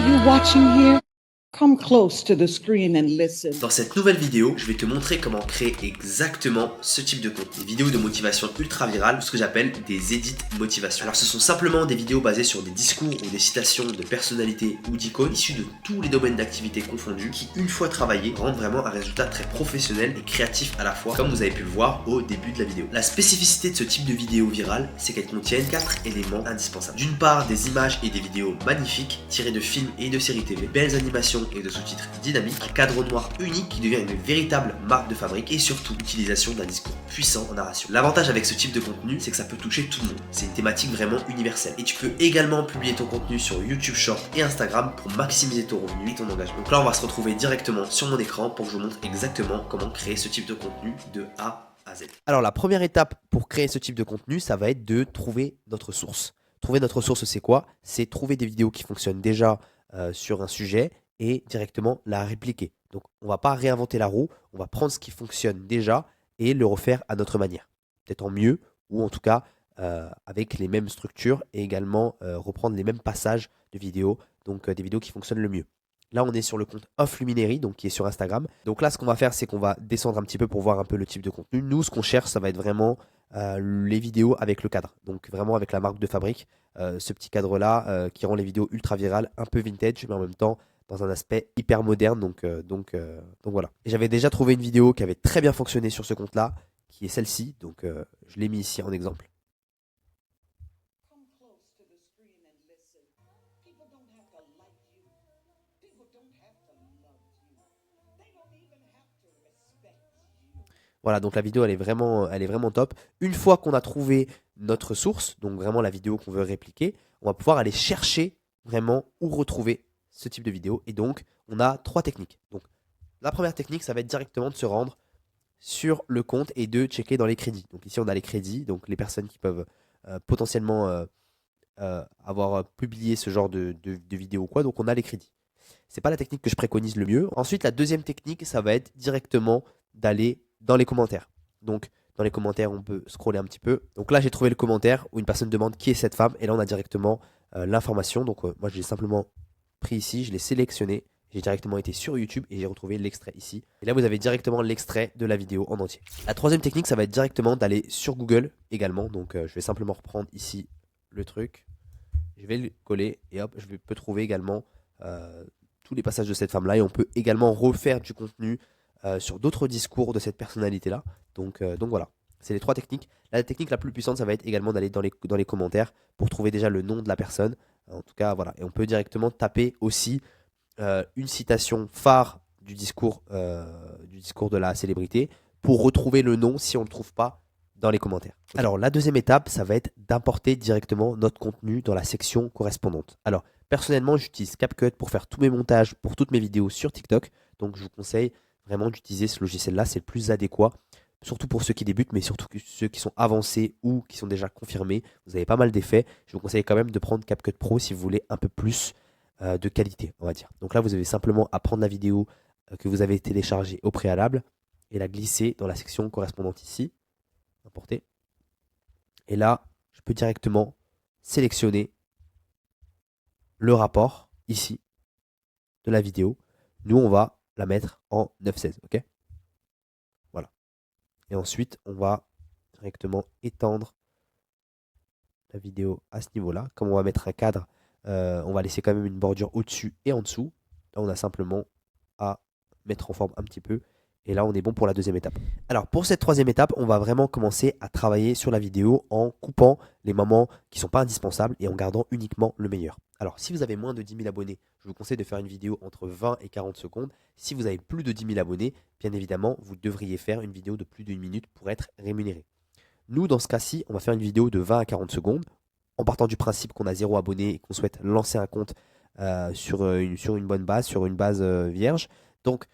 you watching here? Come close to the screen and listen. Dans cette nouvelle vidéo, je vais te montrer comment créer exactement ce type de contenu. Des vidéos de motivation ultra virales, ce que j'appelle des edits motivation. Alors ce sont simplement des vidéos basées sur des discours ou des citations de personnalités ou d'icônes issues de tous les domaines d'activité confondus qui, une fois travaillées, rendent vraiment un résultat très professionnel et créatif à la fois, comme vous avez pu le voir au début de la vidéo. La spécificité de ce type de vidéo virale, c'est qu'elles contiennent 4 éléments indispensables. D'une part, des images et des vidéos magnifiques, tirées de films et de séries TV, belles animations et de sous-titres dynamiques, un cadre noir unique qui devient une véritable marque de fabrique et surtout l'utilisation d'un discours puissant en narration. L'avantage avec ce type de contenu, c'est que ça peut toucher tout le monde. C'est une thématique vraiment universelle. Et tu peux également publier ton contenu sur YouTube Short et Instagram pour maximiser ton revenu et ton engagement. Donc là, on va se retrouver directement sur mon écran pour que je vous montre exactement comment créer ce type de contenu de A à Z. Alors la première étape pour créer ce type de contenu, ça va être de trouver notre source. Trouver notre source, c'est quoi? C'est trouver des vidéos qui fonctionnent déjà sur un sujet et directement la répliquer. Donc on ne va pas réinventer la roue, on va prendre ce qui fonctionne déjà et le refaire à notre manière. Peut-être en mieux, ou en tout cas avec les mêmes structures et également reprendre les mêmes passages de vidéos, donc des vidéos qui fonctionnent le mieux. Là, on est sur le compte Off Luminery, donc qui est sur Instagram. Donc là, ce qu'on va faire, c'est qu'on va descendre un petit peu pour voir un peu le type de contenu. Nous, ce qu'on cherche, ça va être vraiment les vidéos avec le cadre. Donc vraiment avec la marque de fabrique. Ce petit cadre-là qui rend les vidéos ultra virales, un peu vintage, mais en même temps dans un aspect hyper moderne. Donc voilà. Et j'avais déjà trouvé une vidéo qui avait très bien fonctionné sur ce compte-là, qui est celle-ci. Donc je l'ai mis ici en exemple. Voilà, donc la vidéo elle est vraiment top. Une fois qu'on a trouvé notre source, donc vraiment la vidéo qu'on veut répliquer, on va pouvoir aller chercher vraiment où retrouver ce type de vidéo. Et donc, on a 3 techniques. Donc, la première technique, ça va être directement de se rendre sur le compte et de checker dans les crédits. Donc ici, on a les crédits, donc les personnes qui peuvent potentiellement avoir publié ce genre de vidéo ou quoi. Donc, on a les crédits. C'est pas la technique que je préconise le mieux. Ensuite, la deuxième technique, ça va être directement d'aller dans les commentaires. Donc, dans les commentaires, on peut scroller un petit peu. Donc là, j'ai trouvé le commentaire où une personne demande qui est cette femme. Et là, on a directement l'information. Donc, moi, j'ai simplement pris ici, je l'ai sélectionné. J'ai directement été sur YouTube et j'ai retrouvé l'extrait ici. Et là, vous avez directement l'extrait de la vidéo en entier. La troisième technique, ça va être directement d'aller sur Google également. Donc, je vais simplement reprendre ici le truc. Je vais le coller et hop, je peux trouver également tous les passages de cette femme-là. Et on peut également refaire du contenu sur d'autres discours de cette personnalité-là. Donc voilà, c'est les 3 techniques. La technique la plus puissante, ça va être également d'aller dans les commentaires pour trouver déjà le nom de la personne. En tout cas, voilà. Et on peut directement taper aussi une citation phare du discours de la célébrité pour retrouver le nom si on ne le trouve pas dans les commentaires. Alors, la deuxième étape, ça va être d'importer directement notre contenu dans la section correspondante. Alors, personnellement, j'utilise CapCut pour faire tous mes montages pour toutes mes vidéos sur TikTok. Donc, je vous conseille vraiment d'utiliser ce logiciel-là, c'est le plus adéquat, surtout pour ceux qui débutent, mais surtout ceux qui sont avancés ou qui sont déjà confirmés. Vous avez pas mal d'effets. Je vous conseille quand même de prendre CapCut Pro si vous voulez un peu plus de qualité, on va dire. Donc là, vous avez simplement à prendre la vidéo que vous avez téléchargée au préalable et la glisser dans la section correspondante ici, importer. Et là, je peux directement sélectionner le rapport ici de la vidéo. Nous, on va la mettre en 9:16, ok? Voilà. Et ensuite, on va directement étendre la vidéo à ce niveau-là. Comme on va mettre un cadre, on va laisser quand même une bordure au-dessus et en dessous. Là, on a simplement à mettre en forme un petit peu. Et là, on est bon pour la deuxième étape. Alors, pour cette troisième étape, on va vraiment commencer à travailler sur la vidéo en coupant les moments qui ne sont pas indispensables et en gardant uniquement le meilleur. Alors, si vous avez moins de 10 000 abonnés, je vous conseille de faire une vidéo entre 20 et 40 secondes. Si vous avez plus de 10 000 abonnés, bien évidemment, vous devriez faire une vidéo de plus d'une minute pour être rémunéré. Nous, dans ce cas-ci, on va faire une vidéo de 20 à 40 secondes en partant du principe qu'on a 0 abonné et qu'on souhaite lancer un compte sur une bonne base, sur une base vierge. Donc,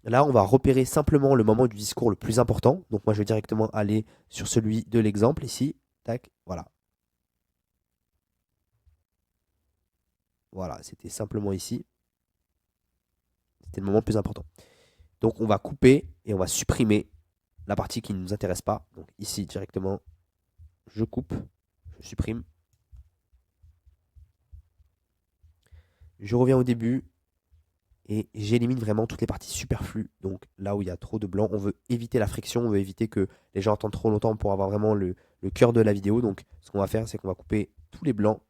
là, on va repérer simplement le moment du discours le plus important. Donc, moi, je vais directement aller sur celui de l'exemple ici. Tac, voilà. Voilà, c'était simplement ici. C'était le moment le plus important. Donc, on va couper et on va supprimer la partie qui ne nous intéresse pas. Donc, ici, directement, je coupe, je supprime. Je reviens au début et j'élimine vraiment toutes les parties superflues. Donc là où il y a trop de blanc, on veut éviter la friction, on veut éviter que les gens attendent trop longtemps pour avoir vraiment le cœur de la vidéo. Donc ce qu'on va faire, c'est qu'on va couper tous les blancs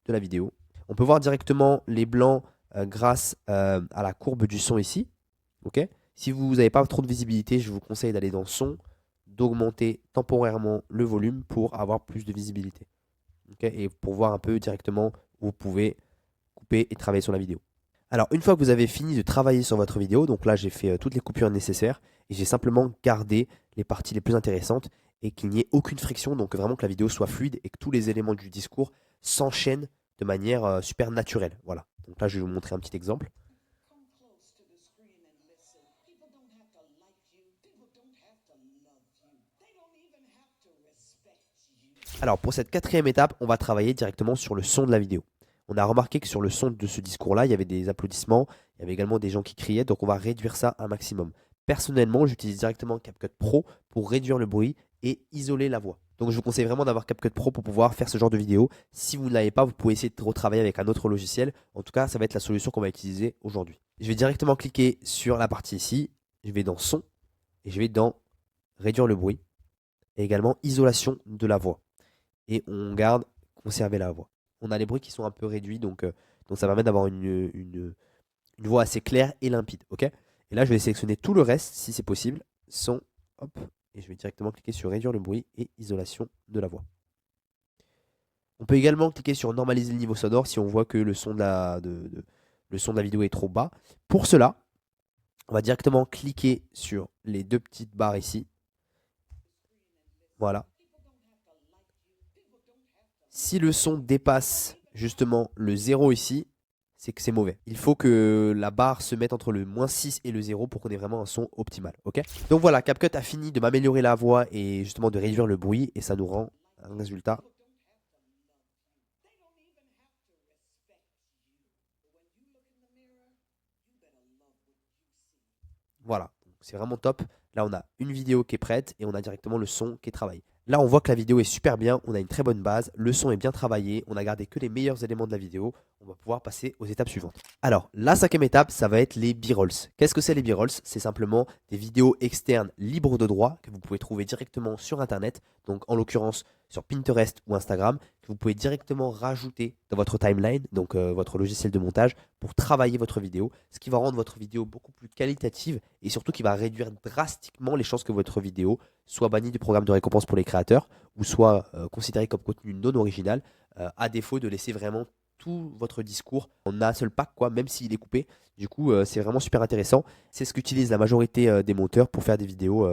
de la vidéo. On peut voir directement les blancs grâce à la courbe du son ici. Ok. Si vous n'avez pas trop de visibilité, je vous conseille d'aller dans son, d'augmenter temporairement le volume pour avoir plus de visibilité. Okay, et pour voir un peu directement où vous pouvez couper et travailler sur la vidéo. Alors une fois que vous avez fini de travailler sur votre vidéo, donc là j'ai fait toutes les coupures nécessaires et j'ai simplement gardé les parties les plus intéressantes et qu'il n'y ait aucune friction, donc vraiment que la vidéo soit fluide et que tous les éléments du discours s'enchaînent de manière super naturelle. Voilà. Donc là je vais vous montrer un petit exemple. Alors pour cette quatrième étape, on va travailler directement sur le son de la vidéo. On a remarqué que sur le son de ce discours-là, il y avait des applaudissements, il y avait également des gens qui criaient, donc on va réduire ça un maximum. Personnellement, j'utilise directement CapCut Pro pour réduire le bruit et isoler la voix. Donc je vous conseille vraiment d'avoir CapCut Pro pour pouvoir faire ce genre de vidéo. Si vous ne l'avez pas, vous pouvez essayer de retravailler avec un autre logiciel. En tout cas, ça va être la solution qu'on va utiliser aujourd'hui. Je vais directement cliquer sur la partie ici, je vais dans son et je vais dans réduire le bruit et également isolation de la voix. Et on garde conserver la voix. On a les bruits qui sont un peu réduits, donc ça permet d'avoir une voix assez claire et limpide. Ok. Et là, je vais sélectionner tout le reste, si c'est possible, son, hop, et je vais directement cliquer sur réduire le bruit et isolation de la voix. On peut également cliquer sur normaliser le niveau sonore si on voit que le son de la vidéo est trop bas. Pour cela, on va directement cliquer sur les deux petites barres ici. Voilà. Si le son dépasse justement le 0 ici, c'est que c'est mauvais. Il faut que la barre se mette entre le -6 et le 0 pour qu'on ait vraiment un son optimal. Ok. Donc voilà, CapCut a fini de m'améliorer la voix et justement de réduire le bruit et ça nous rend un résultat. Voilà, c'est vraiment top. Là, on a une vidéo qui est prête et on a directement le son qui est travaillé. Là, on voit que la vidéo est super bien, on a une très bonne base, le son est bien travaillé, on a gardé que les meilleurs éléments de la vidéo. On va pouvoir passer aux étapes suivantes. Alors, la cinquième étape, ça va être les B-rolls. Qu'est-ce que c'est les B-rolls? C'est simplement des vidéos externes libres de droit que vous pouvez trouver directement sur Internet, donc en l'occurrence sur Pinterest ou Instagram, que vous pouvez directement rajouter dans votre timeline, donc votre logiciel de montage, pour travailler votre vidéo, ce qui va rendre votre vidéo beaucoup plus qualitative et surtout qui va réduire drastiquement les chances que votre vidéo soit bannie du programme de récompense pour les créateurs ou soit considérée comme contenu non original, à défaut de laisser vraiment tout votre discours en un seul pack, quoi, même s'il est coupé. Du coup, c'est vraiment super intéressant. C'est ce qu'utilise la majorité des monteurs pour faire des vidéos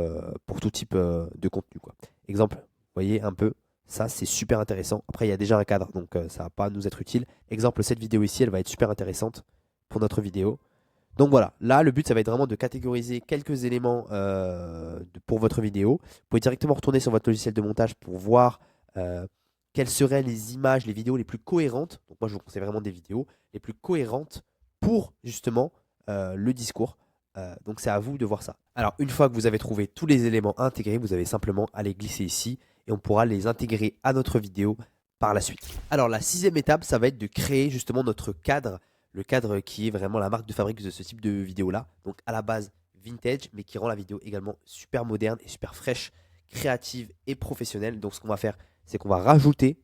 pour tout type de contenu, quoi. Exemple, vous voyez un peu, ça c'est super intéressant. Après, il y a déjà un cadre, donc ça va pas nous être utile. Exemple, cette vidéo ici, elle va être super intéressante pour notre vidéo. Donc voilà, là le but ça va être vraiment de catégoriser quelques éléments pour votre vidéo. Vous pouvez directement retourner sur votre logiciel de montage pour voir quelles seraient les images, les vidéos les plus cohérentes. Donc moi je vous conseille vraiment des vidéos les plus cohérentes pour justement le discours. Donc c'est à vous de voir ça. Alors une fois que vous avez trouvé tous les éléments intégrés, vous avez simplement à les glisser ici et on pourra les intégrer à notre vidéo par la suite. Alors la sixième étape, ça va être de créer justement notre cadre, le cadre qui est vraiment la marque de fabrique de ce type de vidéo-là. Donc à la base vintage, mais qui rend la vidéo également super moderne et super fraîche, créative et professionnelle. Donc ce qu'on va faire, c'est qu'on va rajouter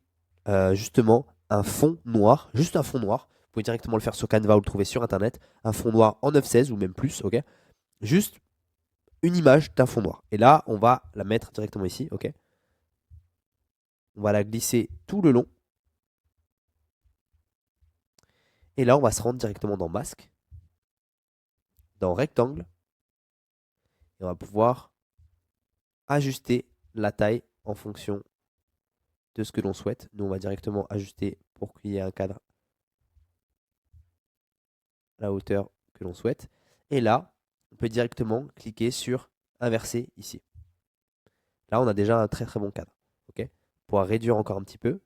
justement un fond noir, juste un fond noir. Vous pouvez directement le faire sur Canva ou le trouver sur Internet. Un fond noir en 9/16 ou même plus, ok. Juste une image d'un fond noir. Et là, on va la mettre directement ici, ok. On va la glisser tout le long. Et là, on va se rendre directement dans masque, dans rectangle. Et on va pouvoir ajuster la taille en fonction de ce que l'on souhaite. Nous, on va directement ajuster pour qu'il y ait un cadre à la hauteur que l'on souhaite. Et là, on peut directement cliquer sur inverser ici. Là, on a déjà un très très bon cadre. Ok. On pourra réduire encore un petit peu.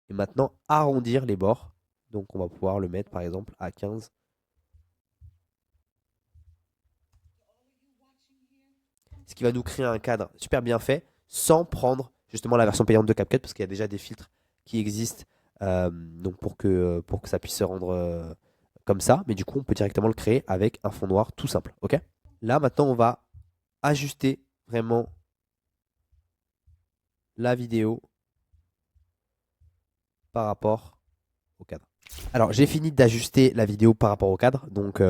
Et maintenant, arrondir les bords. Donc, on va pouvoir le mettre par exemple à 15. Ce qui va nous créer un cadre super bien fait sans prendre justement la version payante de CapCut parce qu'il y a déjà des filtres qui existent donc pour que ça puisse se rendre comme ça. Mais du coup, on peut directement le créer avec un fond noir tout simple. Ok? Là, maintenant, on va ajuster vraiment la vidéo par rapport au cadre. Alors, j'ai fini d'ajuster la vidéo par rapport au cadre. Donc,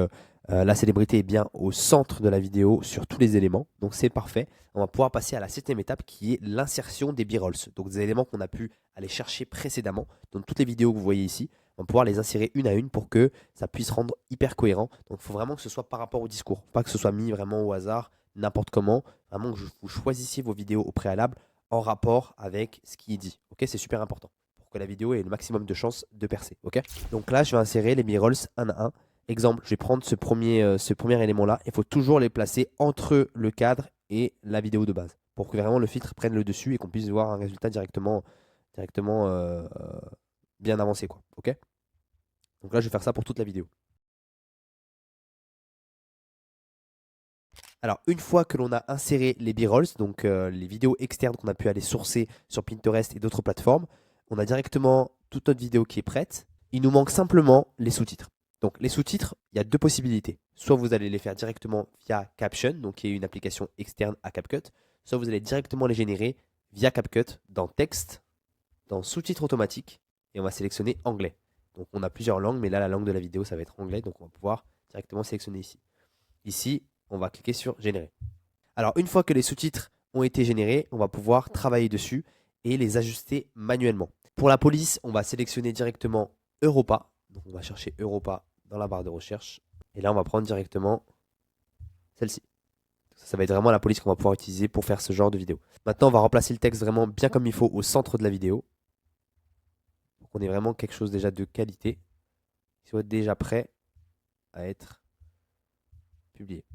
la célébrité est bien au centre de la vidéo sur tous les éléments. Donc, c'est parfait. On va pouvoir passer à la 7e étape qui est l'insertion des b-rolls. Donc, des éléments qu'on a pu aller chercher précédemment. Donc, toutes les vidéos que vous voyez ici, on va pouvoir les insérer une à une pour que ça puisse rendre hyper cohérent. Donc, il faut vraiment que ce soit par rapport au discours. Pas que ce soit mis vraiment au hasard, n'importe comment. Vraiment que vous choisissiez vos vidéos au préalable en rapport avec ce qui est dit. Ok, c'est super important pour que la vidéo ait le maximum de chances de percer. Ok, donc là, je vais insérer les b-rolls un à un. Exemple, je vais prendre ce premier élément-là. Il faut toujours les placer entre le cadre et la vidéo de base pour que vraiment le filtre prenne le dessus et qu'on puisse voir un résultat directement bien avancé, quoi. Ok, donc là, je vais faire ça pour toute la vidéo. Alors, une fois que l'on a inséré les b-rolls, donc les vidéos externes qu'on a pu aller sourcer sur Pinterest et d'autres plateformes, on a directement toute notre vidéo qui est prête. Il nous manque simplement les sous-titres. Donc, les sous-titres, il y a deux possibilités. Soit vous allez les faire directement via Caption, donc qui est une application externe à CapCut, soit vous allez directement les générer via CapCut dans Texte, dans Sous-titres automatiques, et on va sélectionner Anglais. Donc, on a plusieurs langues, mais là, la langue de la vidéo, ça va être Anglais, donc on va pouvoir directement sélectionner ici. Ici, on va cliquer sur Générer. Alors, une fois que les sous-titres ont été générés, on va pouvoir travailler dessus et les ajuster manuellement. Pour la police, on va sélectionner directement Europa. Donc, on va chercher Europa dans la barre de recherche. Et là, on va prendre directement celle-ci. Ça va être vraiment la police qu'on va pouvoir utiliser pour faire ce genre de vidéo. Maintenant, on va remplacer le texte vraiment bien comme il faut au centre de la vidéo. Donc, on est vraiment quelque chose déjà de qualité qui soit déjà prêt à être publié.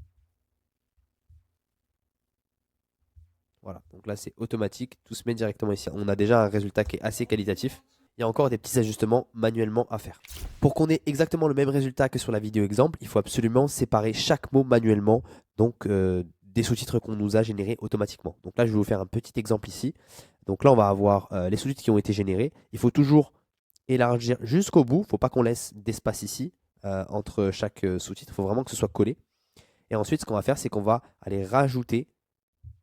Voilà, donc là c'est automatique, tout se met directement ici. On a déjà un résultat qui est assez qualitatif. Il y a encore des petits ajustements manuellement à faire. Pour qu'on ait exactement le même résultat que sur la vidéo exemple, il faut absolument séparer chaque mot manuellement, donc des sous-titres qu'on nous a générés automatiquement. Donc là je vais vous faire un petit exemple ici. Donc là on va avoir les sous-titres qui ont été générés. Il faut toujours élargir jusqu'au bout, il ne faut pas qu'on laisse d'espace ici entre chaque sous-titre, il faut vraiment que ce soit collé. Et ensuite ce qu'on va faire c'est qu'on va aller rajouter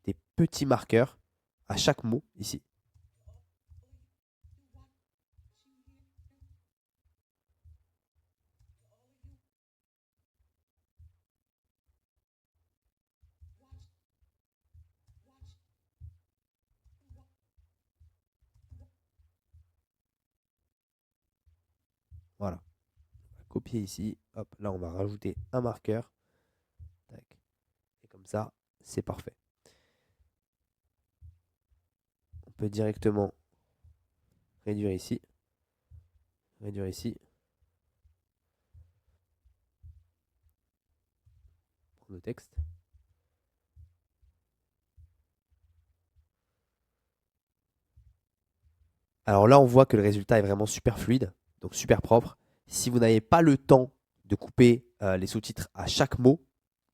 des petits marqueurs à chaque mot ici. Voilà. On va copier ici. Hop, là on va rajouter un marqueur. Tac. Et comme ça, c'est parfait. On peut directement réduire ici. Réduire ici. Prendre le texte. Alors là, on voit que le résultat est vraiment super fluide, donc super propre. Si vous n'avez pas le temps de couper les sous-titres à chaque mot,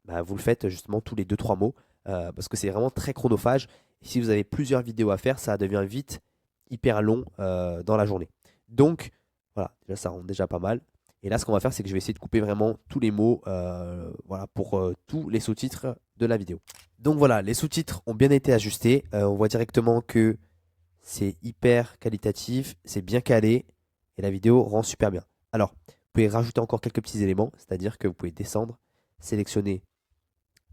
bah, vous le faites justement tous les 2-3 mots, parce que c'est vraiment très chronophage. Et si vous avez plusieurs vidéos à faire, ça devient vite hyper long dans la journée. Donc voilà, déjà, ça rend déjà pas mal. Et là, ce qu'on va faire, c'est que je vais essayer de couper vraiment tous les mots voilà, pour tous les sous-titres de la vidéo. Donc voilà, les sous-titres ont bien été ajustés. On voit directement que c'est hyper qualitatif, c'est bien calé et la vidéo rend super bien. Alors, vous pouvez rajouter encore quelques petits éléments, c'est-à-dire que vous pouvez descendre, sélectionner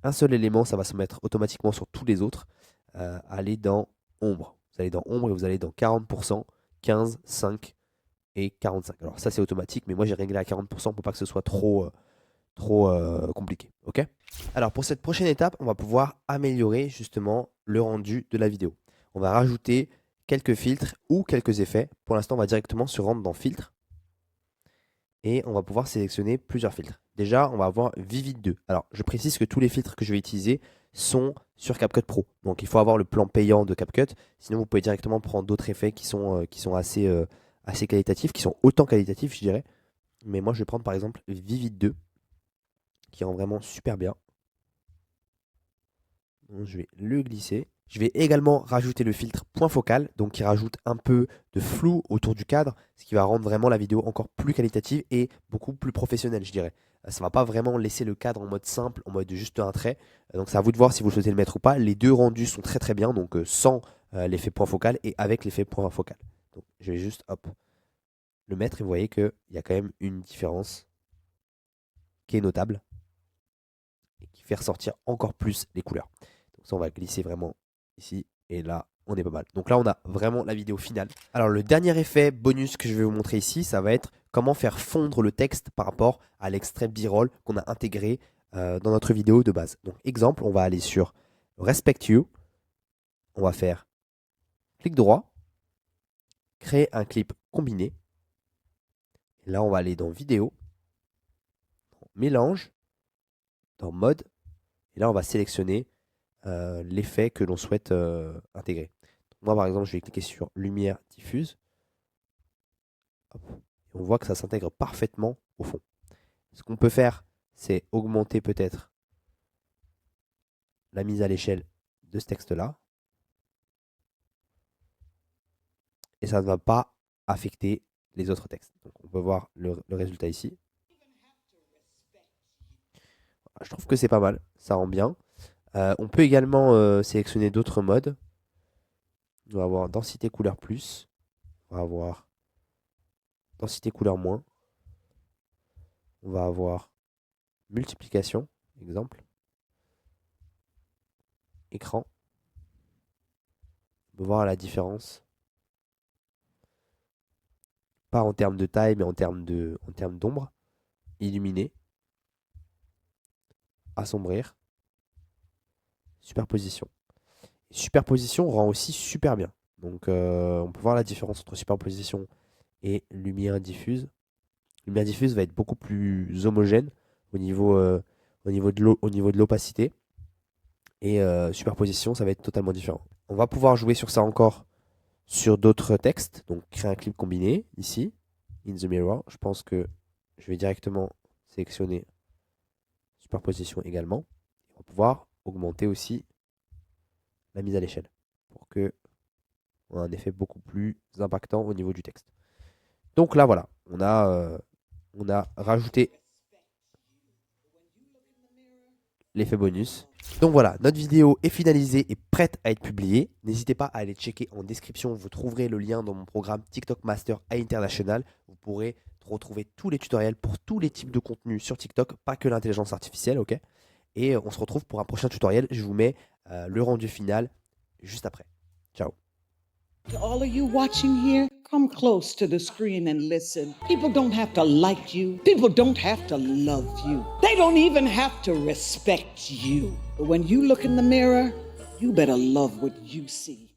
un seul élément, ça va se mettre automatiquement sur tous les autres. Aller dans ombre. Vous allez dans ombre et vous allez dans 40%, 15, 5 et 45. Alors ça c'est automatique, mais moi j'ai réglé à 40% pour pas que ce soit trop compliqué. Ok. Alors pour cette prochaine étape, on va pouvoir améliorer justement le rendu de la vidéo. On va rajouter quelques filtres ou quelques effets. Pour l'instant, on va directement se rendre dans filtre et on va pouvoir sélectionner plusieurs filtres. Déjà, on va avoir Vivid 2. Alors, je précise que tous les filtres que je vais utiliser sont sur CapCut Pro. Donc, il faut avoir le plan payant de CapCut. Sinon, vous pouvez directement prendre d'autres effets qui sont assez qualitatifs, qui sont autant qualitatifs, je dirais. Mais moi, je vais prendre par exemple Vivid 2, qui rend vraiment super bien. Donc, je vais le glisser. Je vais également rajouter le filtre point focal, donc qui rajoute un peu de flou autour du cadre, ce qui va rendre vraiment la vidéo encore plus qualitative et beaucoup plus professionnelle, je dirais. Ça ne va pas vraiment laisser le cadre en mode simple, en mode juste un trait. Donc c'est à vous de voir si vous souhaitez le mettre ou pas. Les deux rendus sont très très bien, donc sans l'effet point focal et avec l'effet point focal. Donc je vais juste hop, le mettre et vous voyez qu'il y a quand même une différence qui est notable et qui fait ressortir encore plus les couleurs. Donc ça on va glisser vraiment ici et là on est pas mal. Donc là on a vraiment la vidéo finale. Alors le dernier effet bonus que je vais vous montrer ici, ça va être comment faire fondre le texte par rapport à l'extrait B-roll qu'on a intégré dans notre vidéo de base. Donc exemple, on va aller sur Respect You, on va faire clic droit, créer un clip combiné. Et là on va aller dans vidéo, dans mélange, dans mode, et là on va sélectionner l'effet que l'on souhaite intégrer. Moi par exemple je vais cliquer sur lumière diffuse. Hop. Et on voit que ça s'intègre parfaitement au fond. Ce qu'on peut faire, c'est augmenter peut-être la mise à l'échelle de ce texte-là. Et ça ne va pas affecter les autres textes. Donc on peut voir le résultat ici. Je trouve que c'est pas mal, ça rend bien. On peut également sélectionner d'autres modes. On va avoir densité couleur plus. On va avoir densité couleur moins. On va avoir multiplication, exemple. Écran. On peut voir la différence. Pas en termes de taille, mais en termes d'ombre. Illuminer. Assombrir. Superposition. Superposition rend aussi super bien. Donc on peut voir la différence entre superposition et lumière diffuse. Lumière diffuse va être beaucoup plus homogène au niveau de l'opacité. Et superposition, ça va être totalement différent. On va pouvoir jouer sur ça encore sur d'autres textes. Donc créer un clip combiné ici, in the mirror. Je pense que je vais directement sélectionner superposition également. On va pouvoir augmenter aussi la mise à l'échelle pour que on ait un effet beaucoup plus impactant au niveau du texte. Donc là voilà, on a rajouté l'effet bonus. Donc voilà, notre vidéo est finalisée et prête à être publiée. N'hésitez pas à aller checker en description, vous trouverez le lien dans mon programme TikTok Master International. Vous pourrez retrouver tous les tutoriels pour tous les types de contenus sur TikTok, pas que l'intelligence artificielle, ok? Et on se retrouve pour un prochain tutoriel. Je vous mets le rendu final juste après. Ciao. To all of you watching here, come close to the screen and listen. People don't have to like you. People don't have to love you. They don't even have to respect you. But when you look in the mirror, you better love what you see.